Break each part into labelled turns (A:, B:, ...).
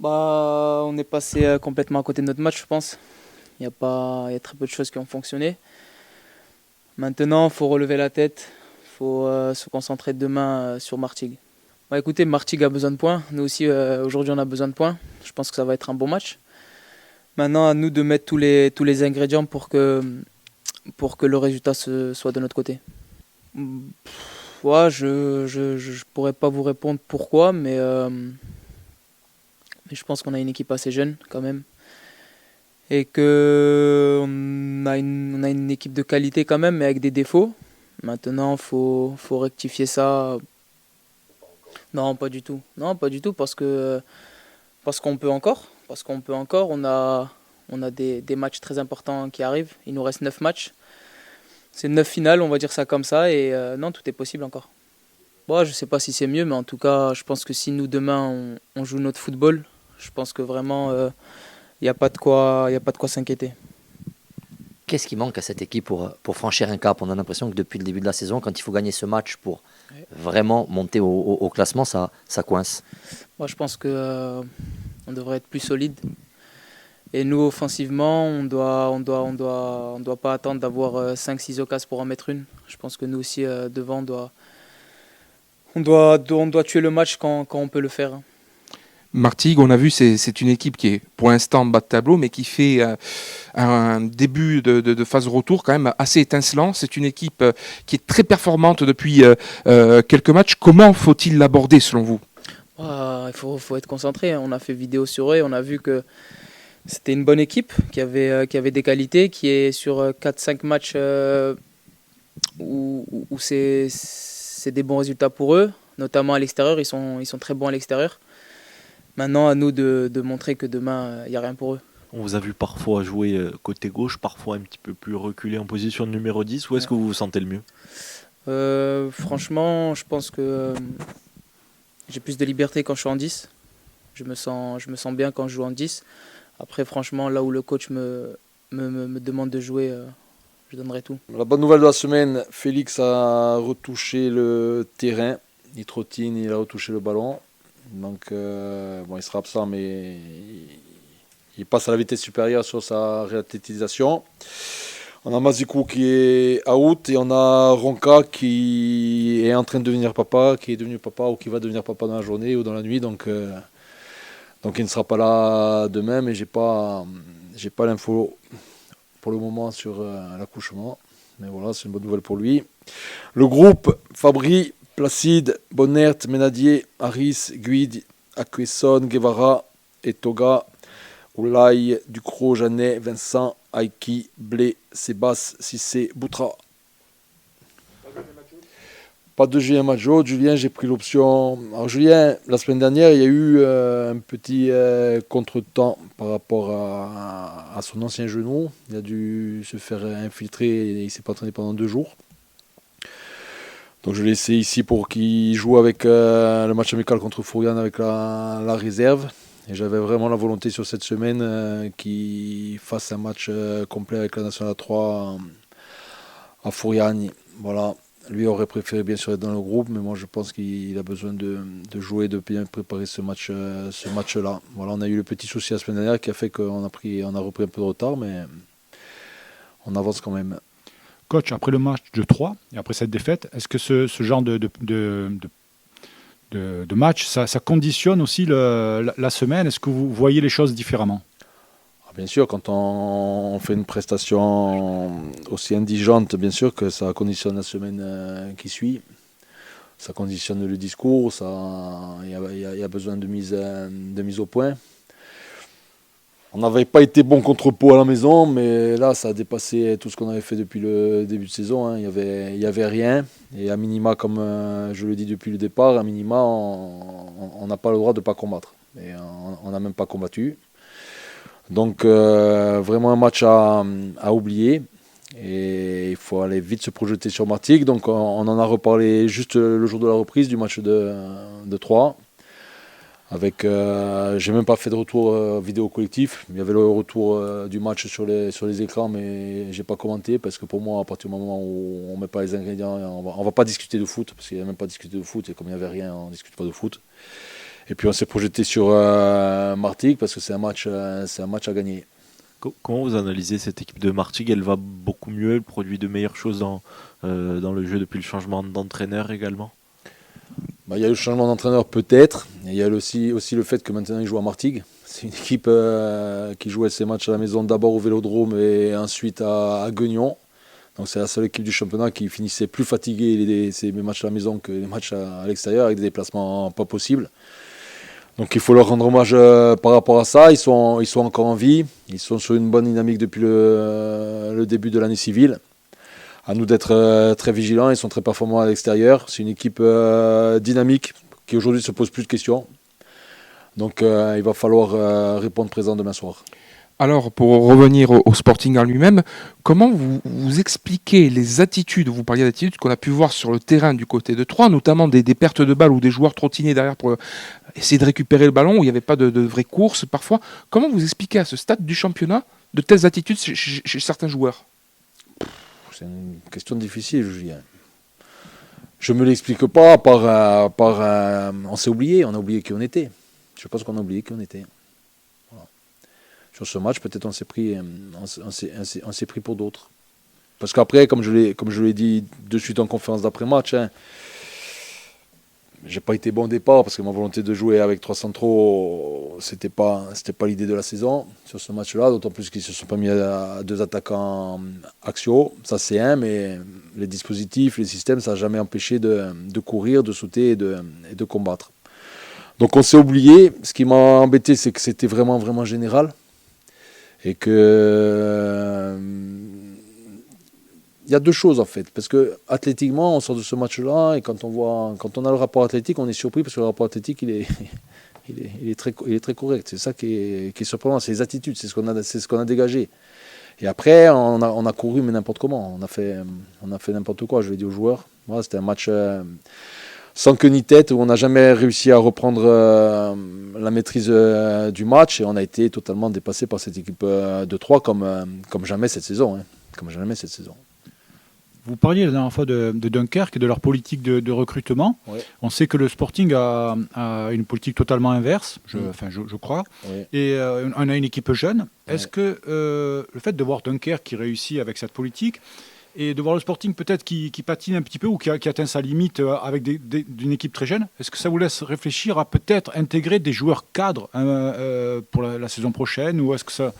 A: On est passé complètement à côté de notre match, je pense. Il y a très peu de choses qui ont fonctionné. Maintenant, il faut relever la tête. Il faut se concentrer demain sur Martigues. Écoutez, Martigues a besoin de points. Nous aussi, aujourd'hui, on a besoin de points. Je pense que ça va être un bon match. Maintenant, à nous de mettre tous les ingrédients pour que le résultat soit de notre côté. Ouais, je pourrais pas vous répondre pourquoi, mais je pense qu'on a une équipe assez jeune quand même. Et on a une équipe de qualité quand même, mais avec des défauts. Maintenant, faut rectifier ça. Non, pas du tout. Non, pas du tout, parce qu'on peut encore. Parce qu'on peut encore. On a des matchs très importants qui arrivent. Il nous reste 9 matchs. C'est 9 finales, on va dire ça comme ça. Et non, tout est possible encore. Bon, je sais pas si c'est mieux, mais en tout cas, je pense que si nous, demain, on joue notre football, je pense que vraiment, il n'y a pas de quoi, y a pas de quoi s'inquiéter.
B: Qu'est-ce qui manque à cette équipe pour franchir un cap? On a l'impression que depuis le début de la saison, quand il faut gagner ce match pour vraiment monter au classement, ça coince.
A: Moi, je pense que on devrait être plus solide. Et nous, offensivement, on doit pas attendre d'avoir 5-6 occasions pour en mettre une. Je pense que nous aussi, devant, on doit tuer le match quand on peut le faire.
C: Martigues, on a vu, c'est une équipe qui est pour l'instant en bas de tableau, mais qui fait un début de phase retour quand même assez étincelant. C'est une équipe qui est très performante depuis quelques matchs. Comment faut-il l'aborder selon vous?
A: Faut être concentré. On a fait vidéo sur eux, on a vu que c'était une bonne équipe qui avait des qualités, qui est sur 4-5 matchs où c'est des bons résultats pour eux, notamment à l'extérieur. Ils sont très bons à l'extérieur. Maintenant, à nous de montrer que demain, il n'y a rien pour eux.
D: On vous a vu parfois jouer côté gauche, parfois un petit peu plus reculé en position de numéro 10. Où est-ce que vous vous sentez le mieux?
A: Franchement, je pense que j'ai plus de liberté quand je suis en 10. Je me sens bien quand je joue en 10. Après, franchement, là où le coach me demande de jouer, je donnerai tout.
E: La bonne nouvelle de la semaine, Félix a retouché le terrain. Il trottine, il a retouché le ballon. Donc, il sera absent, mais il passe à la vitesse supérieure sur sa réathlétisation. On a Mazikou qui est out et on a Ronca qui est en train de devenir papa, qui est devenu papa ou qui va devenir papa dans la journée ou dans la nuit. Donc il ne sera pas là demain, mais j'ai pas l'info pour le moment sur l'accouchement. Mais voilà, c'est une bonne nouvelle pour lui. Le groupe, Fabri, Placide, Bonnert, Ménadier, Harris, Guide, Akwesson, Guevara, Etoga, Oulaye, Ducrot, Janet, Vincent, Aiki, Blé, Sébas, Cissé, Boutra. Pas de Julien Majo. Julien, j'ai pris l'option. Alors Julien, la semaine dernière, il y a eu un petit contretemps par rapport à son ancien genou. Il a dû se faire infiltrer et il ne s'est pas entraîné pendant 2 jours. Donc je l'ai laissé ici pour qu'il joue avec le match amical contre Fourian avec la réserve. Et j'avais vraiment la volonté sur cette semaine qu'il fasse un match complet avec la Nationale 3 à Fourian. Voilà. Lui aurait préféré bien sûr être dans le groupe, mais moi je pense qu'il a besoin de jouer, de bien préparer ce match-là. Voilà, on a eu le petit souci la semaine dernière qui a fait qu'on a repris un peu de retard, mais on avance quand même.
F: Coach, après le match de 3 et après cette défaite, est-ce que ce genre de match, ça conditionne aussi la semaine? Est-ce que vous voyez les choses différemment?
E: Bien sûr, quand on fait une prestation aussi indigente, bien sûr que ça conditionne la semaine qui suit. Ça conditionne le discours, il y a besoin de mise au point. On n'avait pas été bon contre Pau à la maison, mais là, ça a dépassé tout ce qu'on avait fait depuis le début de saison. Il y avait rien. Et à minima, comme je le dis depuis le départ, à minima, on n'a pas le droit de ne pas combattre. Et on n'a même pas combattu. Donc vraiment un match à oublier et il faut aller vite se projeter sur Martigues. Donc on en a reparlé juste le jour de la reprise du match de 3 avec j'ai même pas fait de retour vidéo collectif. Il y avait le retour du match sur les écrans, mais j'ai pas commenté parce que pour moi à partir du moment où on met pas les ingrédients, on va pas discuter de foot parce qu'il n'y a même pas discuté de foot et comme il n'y avait rien, on discute pas de foot. Et puis on s'est projeté sur Martigues parce que c'est un match à gagner.
D: Comment vous analysez cette équipe de Martigues? Elle va beaucoup mieux, elle produit de meilleures choses dans le jeu depuis le changement d'entraîneur également.
E: Il y a eu le changement d'entraîneur peut-être, et il y a aussi le fait que maintenant ils jouent à Martigues. C'est une équipe qui jouait ses matchs à la maison d'abord au Vélodrome et ensuite à Guignon. Donc c'est la seule équipe du championnat qui finissait plus fatiguée ses matchs à la maison que les matchs à l'extérieur avec des déplacements pas possibles. Donc il faut leur rendre hommage par rapport à ça. Ils sont encore en vie. Ils sont sur une bonne dynamique depuis le début de l'année civile. À nous d'être très vigilants. Ils sont très performants à l'extérieur. C'est une équipe dynamique qui aujourd'hui se pose plus de questions. Donc il va falloir répondre présent demain soir.
C: Alors, pour revenir au Sporting en lui-même, comment vous expliquez les attitudes, vous parliez d'attitudes qu'on a pu voir sur le terrain du côté de Troyes, notamment des pertes de balles où des joueurs trottinaient derrière pour essayer de récupérer le ballon, où il n'y avait pas de vraie course parfois. Comment vous expliquez à ce stade du championnat de telles attitudes chez certains joueurs?
E: C'est une question difficile, Julien. Je ne me l'explique pas on s'est oublié, on a oublié qui on était. Je pense qu'on a oublié qui on était. Sur ce match, peut-être on s'est pris pour d'autres. Parce qu'après, comme je l'ai dit de suite en conférence d'après-match, j'ai pas été bon au départ parce que ma volonté de jouer avec 3 centraux, c'était pas l'idée de la saison sur ce match-là, d'autant plus qu'ils se sont pas mis à 2 attaquants axiaux. Ça c'est mais les dispositifs, les systèmes, ça n'a jamais empêché de courir, de sauter et de combattre. Donc on s'est oublié. Ce qui m'a embêté, c'est que c'était vraiment, vraiment général. Et que il y a 2 choses en fait, parce que athlétiquement on sort de ce match-là et quand on a le rapport athlétique, on est surpris parce que le rapport athlétique il est très correct. C'est ça qui est surprenant, c'est les attitudes, c'est ce qu'on a dégagé. Et après on a couru mais n'importe comment, on a fait n'importe quoi. Je l'ai dit aux joueurs, voilà, c'était un match sans queue ni tête, où on n'a jamais réussi à reprendre la maîtrise du match et on a été totalement dépassé par cette équipe de Troyes comme jamais cette saison. Comme jamais cette saison.
F: Vous parliez la dernière fois de Dunkerque et de leur politique de recrutement.
E: Ouais.
F: On sait que le Sporting a une politique totalement inverse, je crois.
E: Ouais.
F: Et on a une équipe jeune.
E: Ouais.
F: Est-ce que le fait de voir Dunkerque qui réussit avec cette politique et de voir le Sporting peut-être qui patine un petit peu ou qui atteint sa limite avec d'une équipe très jeune, est-ce que ça vous laisse réfléchir à peut-être intégrer des joueurs cadres pour la saison prochaine, ou est-ce que ça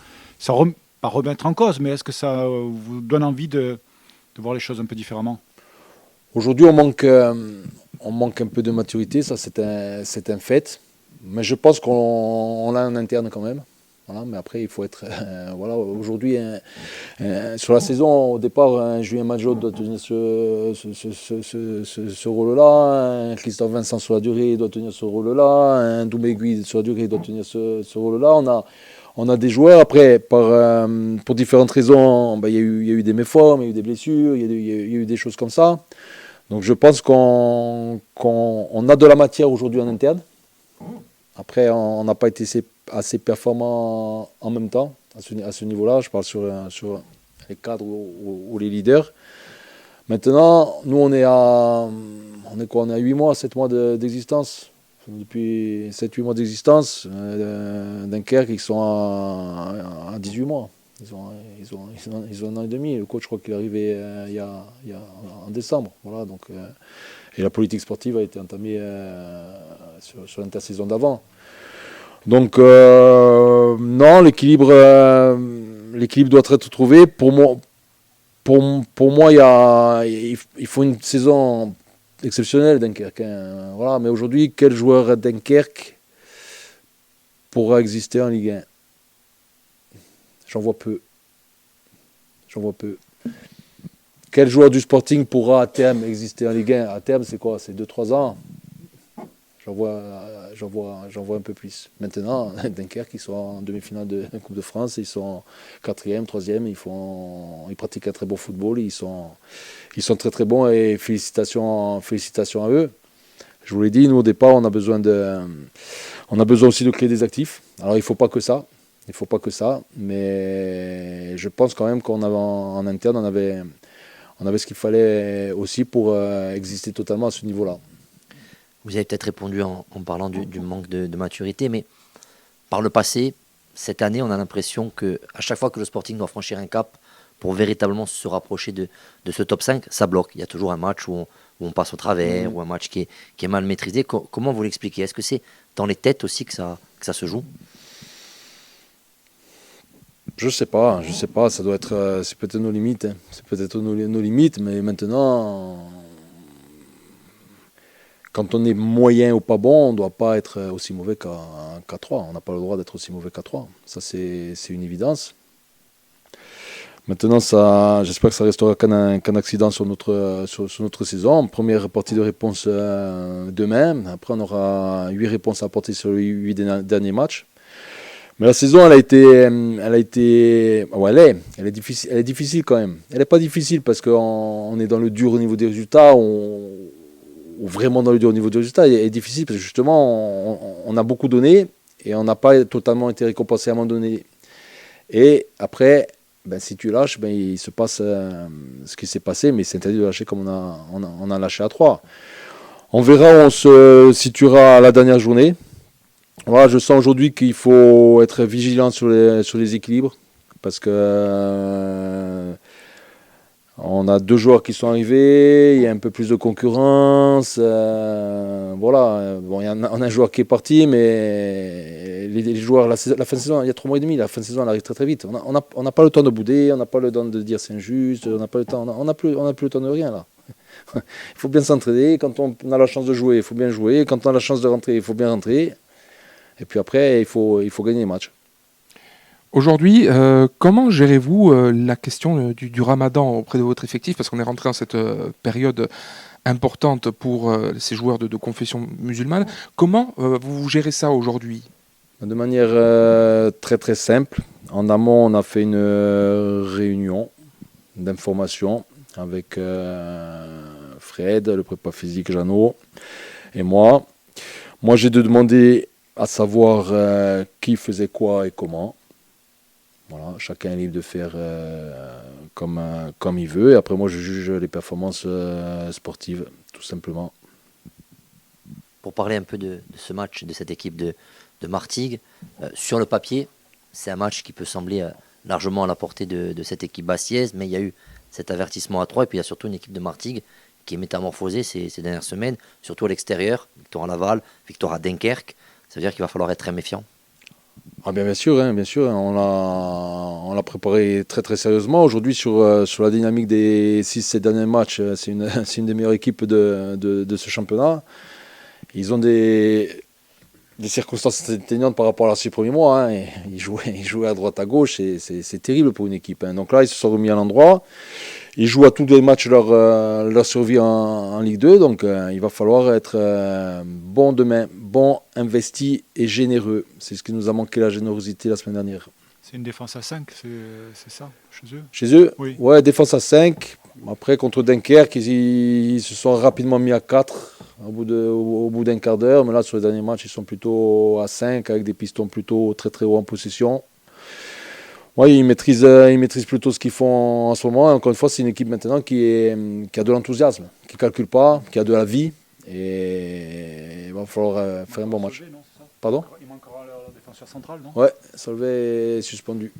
F: pas remettre en cause, mais est-ce que ça vous donne envie de voir les choses un peu différemment?
E: Aujourd'hui on manque un peu de maturité, ça c'est un fait, mais je pense qu'on l'a en interne quand même. Voilà, mais après, il faut être. Voilà, aujourd'hui, sur la saison, au départ, Julien Majot doit tenir ce rôle-là. Christophe Vincent, sur la durée, doit tenir ce rôle-là. Doumégui, sur la durée, doit tenir ce rôle-là. On a des joueurs. Après, pour différentes raisons, il y a eu des méformes, il y a eu des blessures, il y a eu des choses comme ça. Donc, je pense qu'on a de la matière aujourd'hui en interne. Après, on n'a pas été assez performant en même temps à ce niveau-là. Je parle sur les cadres ou les leaders. Maintenant, nous, on est à 8 mois, 7 mois d'existence. Depuis 7-8 mois d'existence, Dunkerque, ils sont à 18 mois. Ils ont 1 an et demi. Le coach, je crois qu'il est arrivé en décembre. Voilà, donc, et la politique sportive a été entamée sur l'intersaison d'avant. Donc non, l'équilibre doit être trouvé. Pour moi, il faut une saison exceptionnelle Dunkerque. Voilà, mais aujourd'hui, quel joueur à Dunkerque pourra exister en Ligue 1? J'en vois peu. Quel joueur du Sporting pourra à terme exister en Ligue 1? À terme, c'est quoi? C'est 2-3 ans. J'en vois un peu plus. Maintenant, Dunkerque, ils sont en demi-finale de la Coupe de France, ils sont 4e, 3e, ils pratiquent un très bon football, ils sont très très bons et félicitations à eux. Je vous l'ai dit, nous au départ, on a besoin aussi de créer des actifs. Alors il ne faut pas que ça, mais je pense quand même qu'on avait en interne, on avait ce qu'il fallait aussi pour exister totalement à ce niveau-là.
B: Vous avez peut-être répondu en parlant du manque de maturité, mais par le passé, cette année, on a l'impression qu'à chaque fois que le Sporting doit franchir un cap pour véritablement se rapprocher de ce top 5, ça bloque. Il y a toujours un match où on passe au travers, ou un match qui est mal maîtrisé. Comment vous l'expliquez? Est-ce que c'est dans les têtes aussi que ça se joue?
E: Je sais pas, ça doit être, c'est peut-être nos limites, hein. C'est peut-être nos limites, mais maintenant, quand on est moyen ou pas bon, on ne doit pas être aussi mauvais qu'à 3. On n'a pas le droit d'être aussi mauvais qu'à 3. Ça, c'est une évidence. Maintenant, j'espère que ça restera qu'un accident sur notre saison. Première partie de réponse demain. Après, on aura 8 réponses à apporter sur les 8 derniers matchs. Mais la saison, elle est difficile. Elle est difficile quand même. Elle n'est pas difficile parce qu'on est dans le dur au niveau des résultats. Ou vraiment dans le dur au niveau des résultats. Elle est difficile parce que justement, on a beaucoup donné et on n'a pas totalement été récompensé à un moment donné. Et après, si tu lâches, il se passe ce qui s'est passé, mais c'est interdit de lâcher comme on a lâché à 3. On verra où on se situera à la dernière journée. Voilà, je sens aujourd'hui qu'il faut être vigilant sur les équilibres parce que on a 2 joueurs qui sont arrivés, il y a un peu plus de concurrence. Voilà, bon, on a un joueur qui est parti, mais les joueurs, la fin de saison, il y a 3 mois et demi, la fin de saison elle arrive très très vite. On n'a pas le temps de bouder, on n'a pas le temps de dire c'est injuste, on n'a pas le temps, on n'a plus le temps de rien là. Il faut bien s'entraider, quand on a la chance de jouer, il faut bien jouer, quand on a la chance de rentrer, il faut bien rentrer. Et puis après, il faut gagner les matchs.
C: Aujourd'hui, comment gérez-vous la question du ramadan auprès de votre effectif? Parce qu'on est rentré dans cette période importante pour ces joueurs de confession musulmane. Comment vous gérez ça aujourd'hui?
E: De manière très très simple. En amont, on a fait une réunion d'information avec Fred, le prépa physique Jeannot et moi. Moi, j'ai demandé à savoir qui faisait quoi et comment. Voilà, chacun est libre de faire comme il veut. Et après, moi, je juge les performances sportives, tout simplement.
B: Pour parler un peu de ce match, de cette équipe de Martigues, sur le papier, c'est un match qui peut sembler largement à la portée de cette équipe bastiaise, mais il y a eu cet avertissement à 3, et puis il y a surtout une équipe de Martigues qui est métamorphosée ces dernières semaines, surtout à l'extérieur, victoire à Laval, victoire à Dunkerque. Ça veut dire qu'il va falloir être très méfiant.
E: Ah bien sûr, on l'a préparé très très sérieusement. Aujourd'hui, sur la dynamique des 6-7 derniers matchs, c'est une des meilleures équipes de ce championnat. Ils ont des circonstances atténuantes par rapport à leurs 6 premiers mois. Hein. Ils jouaient à droite à gauche, et c'est terrible pour une équipe. Hein. Donc là, ils se sont remis à l'endroit. Ils jouent à tous les matchs leur survie en Ligue 2, donc il va falloir être bon demain, bon, investi et généreux. C'est ce qui nous a manqué, la générosité la semaine dernière.
F: C'est une défense à 5, c'est ça, chez eux?
E: Chez eux,
F: oui.
E: Ouais, défense à 5. Après, contre Dunkerque, ils se sont rapidement mis à 4 au bout d'un quart d'heure. Mais là, sur les derniers matchs, ils sont plutôt à 5 avec des pistons plutôt très très haut en possession. Oui, ils maîtrisent plutôt ce qu'ils font en ce moment. Encore une fois, c'est une équipe maintenant qui a de l'enthousiasme, qui ne calcule pas, qui a de la vie. Et il va falloir faire un bon match.
F: Solvay, non,
E: Pardon?
F: Il manquera leur défenseur central, non?
E: Ouais, Solvay est suspendu.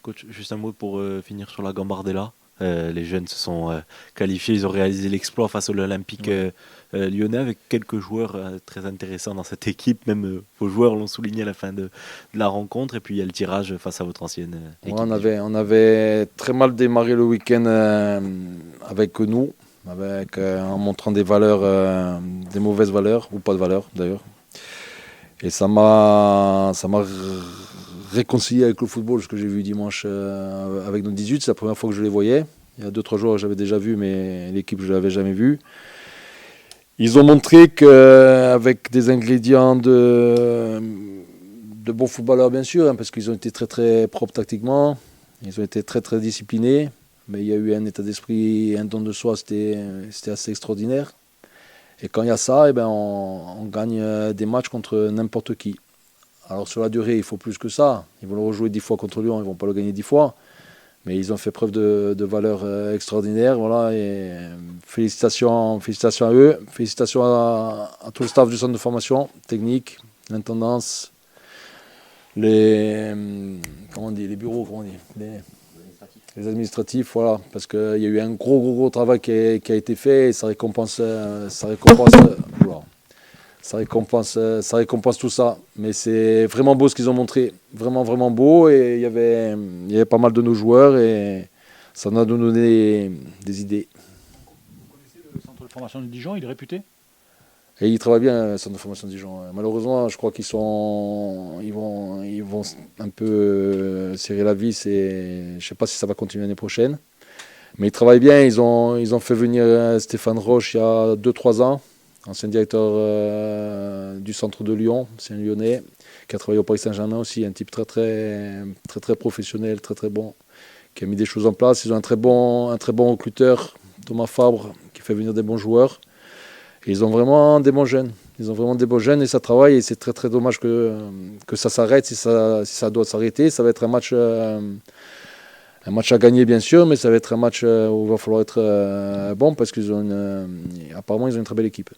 D: Coach, juste un mot pour finir sur la Gambardella. Les jeunes se sont qualifiés, ils ont réalisé l'exploit face à l'Olympique lyonnais avec quelques joueurs très intéressants dans cette équipe. Même vos joueurs l'ont souligné à la fin de la rencontre. Et puis il y a le tirage face à votre ancienne équipe.
E: Ouais, on avait très mal démarré le week-end avec nous, en montrant des valeurs, des mauvaises valeurs, ou pas de valeurs d'ailleurs. Et ça m'a réconcilié avec le football, ce que j'ai vu dimanche avec nos 18. C'est la première fois que je les voyais. Il y a 2-3 joueurs que j'avais déjà vus, mais l'équipe, je ne l'avais jamais vue. Ils ont montré qu'avec des ingrédients de bons footballeurs, bien sûr, hein, parce qu'ils ont été très très propres tactiquement, ils ont été très très disciplinés, mais il y a eu un état d'esprit, un don de soi, c'était assez extraordinaire. Et quand il y a ça, on gagne des matchs contre n'importe qui. Alors sur la durée, il faut plus que ça. Ils vont le rejouer 10 fois contre Lyon, ils ne vont pas le gagner 10 fois. Mais ils ont fait preuve de valeur extraordinaire. Voilà, et félicitations à eux, félicitations à tout le staff du centre de formation, technique, l'intendance, les bureaux, les administratifs, voilà, parce qu'il y a eu un gros travail qui a été fait et ça récompense tout ça. Mais c'est vraiment beau ce qu'ils ont montré, vraiment beau, et il y avait pas mal de nos joueurs et ça nous a donné des idées.
F: Vous connaissez le centre de formation de Dijon, il est réputé?
E: Et ils travaillent bien, le centre de formation de Dijon. Malheureusement, je crois qu'ils vont un peu serrer la vis et je ne sais pas si ça va continuer l'année prochaine. Mais ils travaillent bien, ils ont fait venir Stéphane Roche il y a 2-3 ans, ancien directeur du centre de Lyon, c'est un Lyonnais, qui a travaillé au Paris Saint-Germain aussi, un type très professionnel, très bon, qui a mis des choses en place. Ils ont un très bon recruteur, Thomas Fabre, qui fait venir des bons joueurs. Et ils ont vraiment des bons jeunes. Et ça travaille et c'est très dommage que ça s'arrête. Si ça doit s'arrêter, ça va être un match à gagner bien sûr, mais ça va être un match où il va falloir être bon parce apparemment ils ont une très belle équipe.